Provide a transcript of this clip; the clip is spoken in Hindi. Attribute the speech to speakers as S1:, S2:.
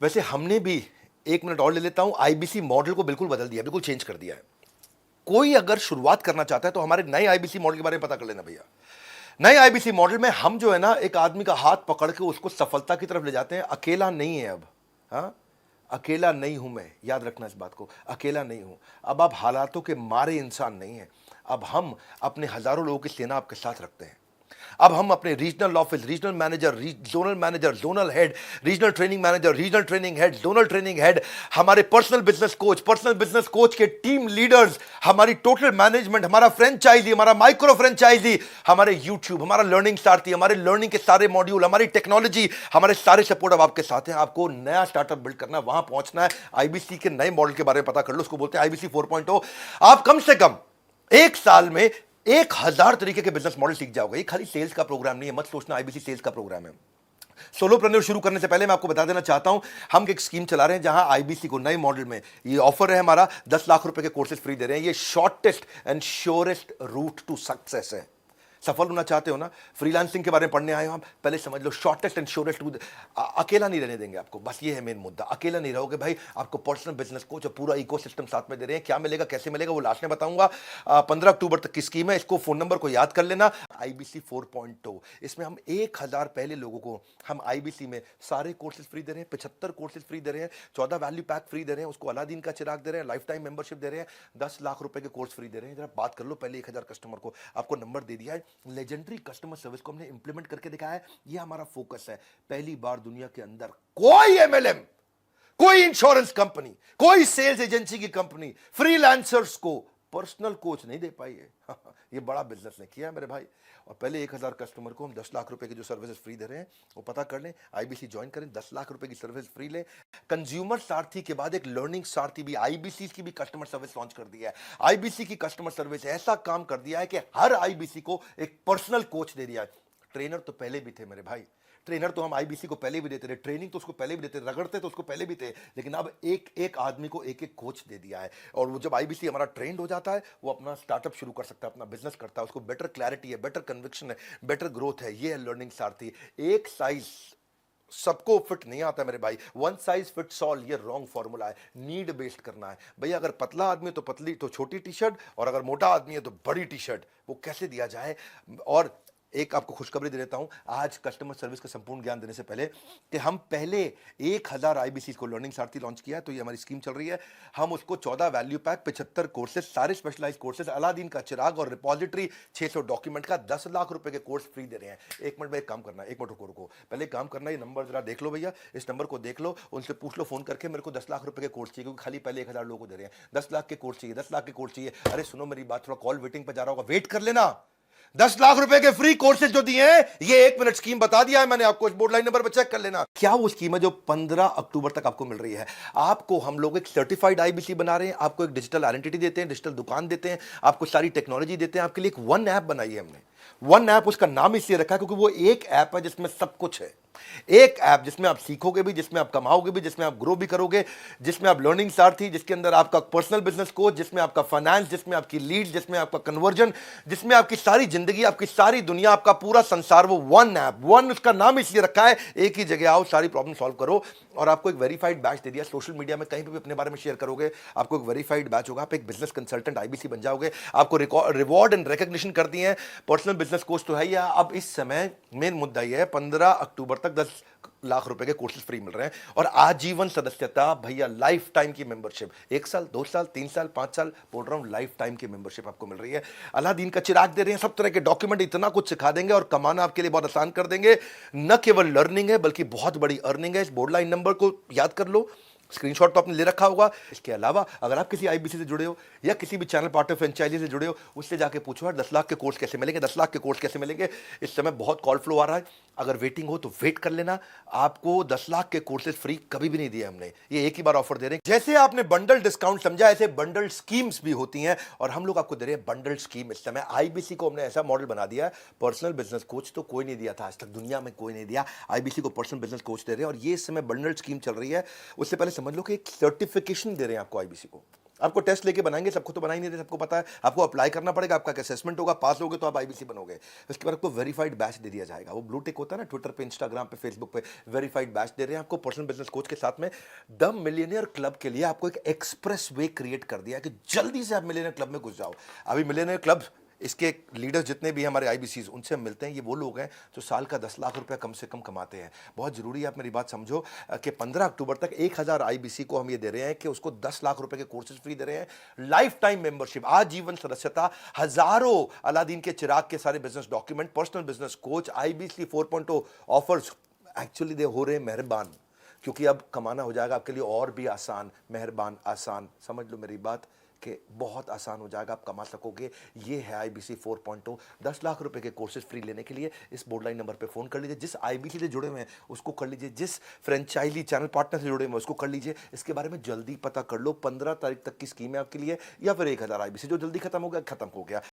S1: वैसे हमने भी, एक मिनट और ले लेता हूं, आईबीसी मॉडल को बिल्कुल बदल दिया, बिल्कुल चेंज कर दिया है। कोई अगर शुरुआत करना चाहता है तो हमारे नए आईबीसी मॉडल के बारे में पता कर लेना भैया। नए आईबीसी मॉडल में हम जो है ना, एक आदमी का हाथ पकड़ के उसको सफलता की तरफ ले जाते हैं। अकेला नहीं है अब, हाँ, अकेला नहीं हूं मैं, याद रखना इस बात को, अकेला नहीं हूं। अब आप हालातों के मारे इंसान नहीं है। अब हम अपने हजारों लोगों की सेना आपके साथ रखते हैं। अब हम अपने regional office, regional manager, zonal head, regional training manager, regional training head, zonal training head, हमारे पर्सनल बिजनेस कोच के टीम लीडर्स, हमारी टोटल मैनेजमेंट, हमारा फ्रेंचाइजी, हमारा माइक्रो फ्रेंचाइजी, हमारे यूट्यूब, हमारा लर्निंग सारथी, हमारे लर्निंग के सारे मॉड्यूल, हमारी टेक्नोलॉजी, हमारे सारे सपोर्ट अब आपके साथ हैं। आपको नया स्टार्टअप बिल्ड करना है, वहां पहुंचना है। आईबीसी के नए मॉडल के बारे में पता कर लो, उसको बोलते हैं आईबीसी 4.0। आप कम से कम एक साल में 1000 तरीके के बिजनेस मॉडल सीख जाओगे। ये खाली सेल्स का प्रोग्राम नहीं है, मत सोचना आईबीसी सेल्स का प्रोग्राम है। सोलोप्रेन्योर शुरू करने से पहले मैं आपको बता देना चाहता हूं, हम एक स्कीम चला रहे हैं जहां आईबीसी को नए मॉडल में ये ऑफर है हमारा, 10 लाख रुपए के कोर्सेज फ्री दे रहे हैं। ये shortest and surest route to success है। सफल होना चाहते हो ना, फ्रीलांसिंग के बारे में पढ़ने आए हो, हम पहले समझ लो शॉर्टेस्ट एंड श्योरेस्ट। अकेला नहीं रहने देंगे आपको, बस ये है मेन मुद्दा, अकेला नहीं रहोगे भाई। आपको पर्सनल बिजनेस कोच और पूरा इकोसिस्टम साथ में दे रहे हैं। क्या मिलेगा, कैसे मिलेगा, वो लास्ट में बताऊंगा। 15 अक्टूबर तक की स्कीम है, इसको फोन नंबर को याद कर लेना, आईबीसी 4.0। इसमें हम 1000 पहले लोगों को हम आईबीसी में सारे कोर्सेज फ्री दे रहे हैं, 75 कोर्सेज फ्री दे रहे हैं, 14 वैल्यू पैक फ्री दे रहे हैं, उसको अलादीन का चिराग दे रहे हैं, लाइफ टाइम मेंबरशिप दे रहे हैं, 10 लाख रुपए के कोर्स फ्री दे रहे हैं। जरा बात कर लो पहले 1000 कस्टमर को, आपको नंबर दे दिया है। लेजेंडरी कस्टमर सर्विस को हमने इंप्लीमेंट करके दिखाया है, ये हमारा फोकस है। पहली बार दुनिया के अंदर कोई एमएलएम, कोई इंश्योरेंस कंपनी, कोई सेल्स एजेंसी की कंपनी फ्रीलांसर्स को पर्सनल कोच नहीं दे पाई है। ये बड़ा बिजनेस ने किया है मेरे भाई। और पहले 1000 कस्टमर को हम 10 लाख रुपए की जो सर्विसेज फ्री दे रहे हैं वो पता कर लें, आईबीसी ज्वाइन करें, 10 लाख रुपए की सर्विस फ्री लें। कंज्यूमर सारथी के बाद एक लर्निंग सारथी भी, आईबीसी की भी कस्टमर सर्विस लॉन्च कर दिया है। आईबीसी की कस्टमर सर्विस ऐसा काम कर दिया है कि हर आईबीसी को एक पर्सनल कोच दे दिया है। ट्रेनर तो पहले भी थे मेरे भाई, ट्रेनर तो हम आईबीसी को पहले भी देते थे, ट्रेनिंग तो उसको पहले भी देते थे, रगड़ते तो उसको पहले भी थे, लेकिन अब एक एक आदमी को एक एक कोच दे दिया है। और वो जब आईबीसी हमारा ट्रेंड हो जाता है, वो अपना स्टार्टअप शुरू कर सकता है, अपना बिजनेस करता है, उसको बेटर क्लैरिटी है, बेटर कन्विक्शन है, बेटर ग्रोथ है। ये है लर्निंग सारथी। एक साइज सबको फिट नहीं आता मेरे भाई, वन साइज फिट्स ऑल, ये रॉन्ग फॉर्मूला है। नीड बेस्ड करना है भैया। अगर पतला आदमी है तो पतली तो छोटी टी शर्ट, और अगर मोटा आदमी है तो बड़ी टी शर्ट। वो कैसे दिया जाए। और एक आपको खुशखबरी दे देता हूं आज कस्टमर सर्विस का संपूर्ण ज्ञान देने से पहले, कि हम पहले 1000 आईबीसी को लर्निंग सारथी लॉन्च किया है। तो ये हमारी स्कीम चल रही है। हम उसको 14 वैल्यू पैक, 75 कोर्सेज, सारे स्पेशलाइज कोर्सेज, अलादीन का चिराग और रिपॉजिटरी, 600 डॉक्यूमेंट का 10 लाख रुपए के कोर्स फ्री दे रहे हैं। एक मिनट में एक काम करना है, एक मिनट रुको, पहले काम करना है, ये नंबर जरा देख लो भैया, इस नंबर को देख लो, उनसे पूछ लो फोन करके, मेरे को 10 लाख रुपए के कोर्स चाहिए, क्योंकि खाली पहले 1000 लोगों को दे रहे हैं। 10 लाख के कोर्स चाहिए, 10 लाख के कोर्स चाहिए। अरे सुनो मेरी बात, थोड़ा कॉल वेटिंग पर जा रहा होगा, वेट कर लेना। 10 लाख रुपए के फ्री कोर्सेज जो दिए हैं, ये 1 मिनट स्कीम बता दिया है मैंने आपको, इस बोर्ड लाइन नंबर पर चेक कर लेना। क्या वो स्कीम है जो 15 अक्टूबर तक आपको मिल रही है। आपको हम लोग एक सर्टिफाइड आईबीसी बना रहे हैं, आपको एक डिजिटल आइडेंटिटी देते हैं, डिजिटल दुकान देते हैं, आपको सारी टेक्नोलॉजी देते हैं। आपके लिए एक वन ऐप बनाई है हमने। वन ऐप, उसका नाम इसलिए रखा है क्योंकि वो एक ऐप है जिसमें सब कुछ है। एक ऐप जिसमें आप सीखोगे भी, जिसमें आप कमाओगे भी, जिसमें आप ग्रो भी करोगे, जिसमें आप लर्निंग सारथी, जिसके अंदर आपका पर्सनल बिजनेस कोच, जिसमें आपका फाइनेंस, जिसमें आपकी लीड, जिसमें आपका कन्वर्जन, जिसमें आपकी सारी जिंदगी, आपकी सारी दुनिया, आपका पूरा संसार, वो वन ऐप। वन उसका नाम इसलिए रखा है, एक ही जगह आओ, सारी प्रॉब्लम सॉल्व करो। और आपको एक वेरीफाइड बैच दे दिया, सोशल मीडिया में कहीं पे भी अपने बारे में शेयर करोगे, आपको एक वेरीफाइड बैच होगा, आप एक बिजनेस कंसल्टेंट आईबीसी बन जाओगे। आपको रिवॉर्ड एंड रिकॉग्निशन कर दिए हैं। पर्सनल बिजनेस कोच तो है ही। अब इस समय मेन मुद्दा यह है, 15 अक्टूबर तक 10 लाख रुपए के कोर्सेज फ्री मिल रहे हैं, और आजीवन सदस्यता भैया, लाइफ टाइम की मेंबरशिप, 1 साल, 2 साल, 3 साल, 5 साल, बोल रहा हूं, लाइफ टाइम की मेंबरशिप आपको मिल रही है। अलादीन का चिराग दे रहे हैं, सब तरह के डॉक्यूमेंट, इतना कुछ सिखा देंगे और कमाना आपके लिए बहुत आसान कर देंगे। न केवल लर्निंग है बल्कि बहुत बड़ी अर्निंग है। इस बोर्ड लाइन नंबर को याद कर लो, स्क्रीनशॉट तो आपने ले रखा होगा। इसके अलावा अगर आप किसी आईबीसी से जुड़े हो या किसी भी चैनल पार्टनर फ्रेंचाइजी से जुड़े हो, उससे जाके पूछो यार 10 लाख के कोर्स कैसे मिलेंगे, 10 लाख के कोर्स कैसे मिलेंगे। इस समय बहुत कॉल फ्लो आ रहा है, अगर वेटिंग हो तो वेट कर लेना। आपको 10 लाख के कोर्सेज फ्री कभी भी नहीं दिए हमने, ये एक ही बार ऑफर दे रहे हैं। जैसे आपने बंडल डिस्काउंट समझा, ऐसे बंडल स्कीम्स भी होती हैं, और हम लोग आपको दे रहे हैं बंडल स्कीम। इस समय आईबीसी को हमने ऐसा मॉडल बना दिया है, पर्सनल बिजनेस कोच तो कोई नहीं दिया था आज तक, दुनिया में कोई नहीं दिया, आईबीसी को पर्सनल बिजनेस कोच दे रहे हैं। और ये इस समय बंडल स्कीम चल रही है। उससे पहले समझ लो कि एक सर्टिफिकेशन दे रहे हैं आपको आईबीसी को। आपको टेस्ट लेके बनाएंगे, सबको तो बना ही नहीं रहे, सबको पता है। आपको अप्लाई करना पड़ेगा, आपका असेसमेंट होगा, पास होगे तो आप आईबीसी बनोगे। उसके बाद आपको वेरीफाइड बैच दे दिया जाएगा। वो ब्लू टिक होता है ना, ट्विटर पे, इंस्टाग्राम पे, फेसबुक पे वेरीफाइड बैच दे रहे हैं आपको पर्सनल बिजनेस कोच के साथ में। द मिलियनियर क्लब के लिए आपको एक एक्सप्रेस वे क्रिएट कर दिया है कि जल्दी से आप मिलियनियर क्लब में घुस जाओ। अभी मिलियनियर क्लब, इसके लीडर्स जितने भी हमारे आईबीसीज, उनसे हम मिलते हैं। ये वो लोग हैं जो साल का 10 लाख रुपया कम से कम कमाते हैं। बहुत जरूरी है आप मेरी बात समझो कि 15 अक्टूबर तक 1000 आईबीसी को हम ये दे रहे हैं कि उसको 10 लाख रुपए के कोर्सेज फ्री दे रहे हैं, लाइफ टाइम मेंबरशिप, आजीवन सदस्यता, हजारों अलादीन के चिराग के सारे business document, personal business coach, IBC 4.0 offers actually they हो रहे हैं मेहरबान, क्योंकि अब कमाना हो जाएगा आपके लिए और भी आसान। मेहरबान, आसान, समझ लो मेरी बात कि बहुत आसान हो जाएगा, आप कमा सकोगे। ये है आईबीसी 4.0। 10 लाख रुपए के कोर्सेज फ्री लेने के लिए इस बोर्डलाइन नंबर पे फोन कर लीजिए। जिस आईबीसी से जुड़े हुए हैं उसको कर लीजिए, जिस फ्रेंचाइजी चैनल पार्टनर से जुड़े हुए हैं उसको कर लीजिए। इसके बारे में जल्दी पता कर लो। 15 तारीख तक की स्कीम है आपके लिए, या फिर 1000 आईबीसी जो जल्दी खत्म हो गया खत्म हो गया।